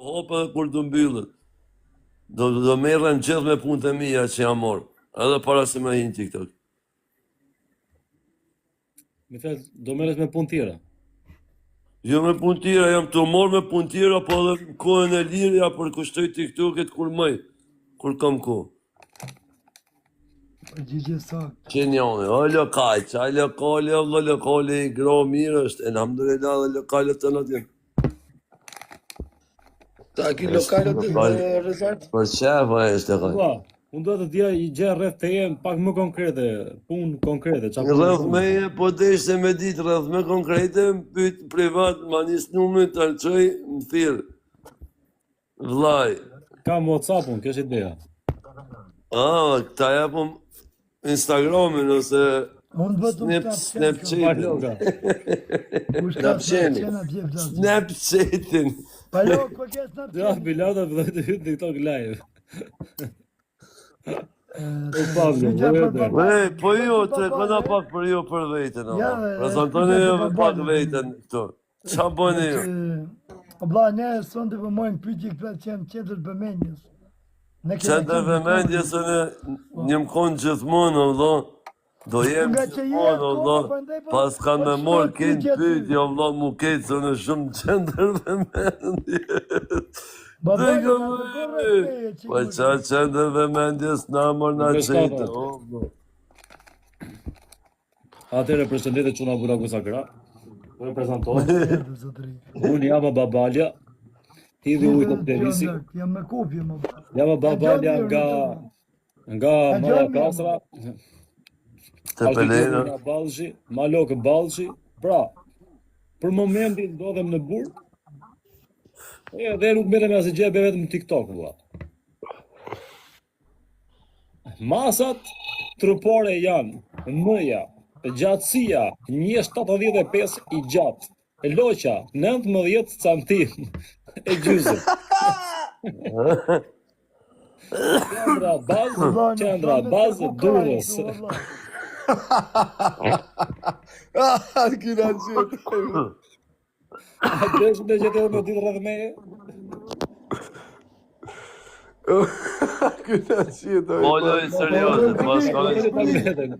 Hopë edhe kur të mbyllet. Do merrem gjithë me punët e mia që jam morë. Edhe para se me hinë TikTok. Me fjalë, do merresh me punë tjera. Jo me punë tjera, jam të morë me punë tjera, po edhe në kohën e lirë ja përkushtoj TikToket kur mëj, kur kam kohë. Përgjigje saktë. Që njënë, o lokajq, a lokale, o lokale i gro mirë është, elhamdulillah dhe lokale të në tjenë. Ta ki lokalet të Rezart? Për qefa e shte kaj. Unë do të dija i gjë rreth të jem pak më konkrete, punë konkrete. Rreth me e, po të ishte me ditë rreth me konkrete, më pytë privat, ma njës numën të alqoj, më thirë. Vlaj. Kam WhatsApp-un, kjo është ideja. Këta japëm Instagramin ose Snapchatin. Snapchatin. Palo, ko ke Snapchatin? Ja, Bilada vëllai të hytë në TikTok live. Po ju, tregona pak për ju për vetën. Prezentoni ju pak vetën këtu. Qa bëni ju? Bla, ne sonde vëmojmë pyetje këtë qenë qendër vëmendjes. Qendër vëmendjes një më konë gjithmonë, vëllo. Do jem gjithmonë, vëllo. Pas kanë me morë kënë pyetje, vëllo, mu ketë së në shumë qendër vëmendjes. Po qa qendër vëmendjes në amër në qëjtë. Atere përshëndetje Çuna Buraku Sakra. Po e prezantohem. Unë jam Babalja. Hidhi ujtë të derisi. Jam me kopje, më. Jam Babalja nga Mara Kasra. Të pelena. Ballshi, Malokë Ballshi. Pra, për momentin ndodhem në Burg. Dhe nuk merrem asnjë gjë, bëj vetëm TikTok, valla. Masat trupore janë mëja, gjatësia 1,75 i gjatë, loqa 19 cm e gjysmë. Qendra bazë Durrës. Kina qëtë. A desh me gjithë me ditë rrëdhë meje? Kina qëtë. Po lojë seriose, të paskojnë.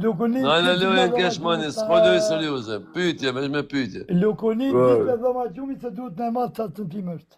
Lukonin... Në lojën kesh mëni, s'po lojë seriose. Pytje, me pytje. Lukonin, ditë dhe ma gjumi se duhet në e matë 7 cm është.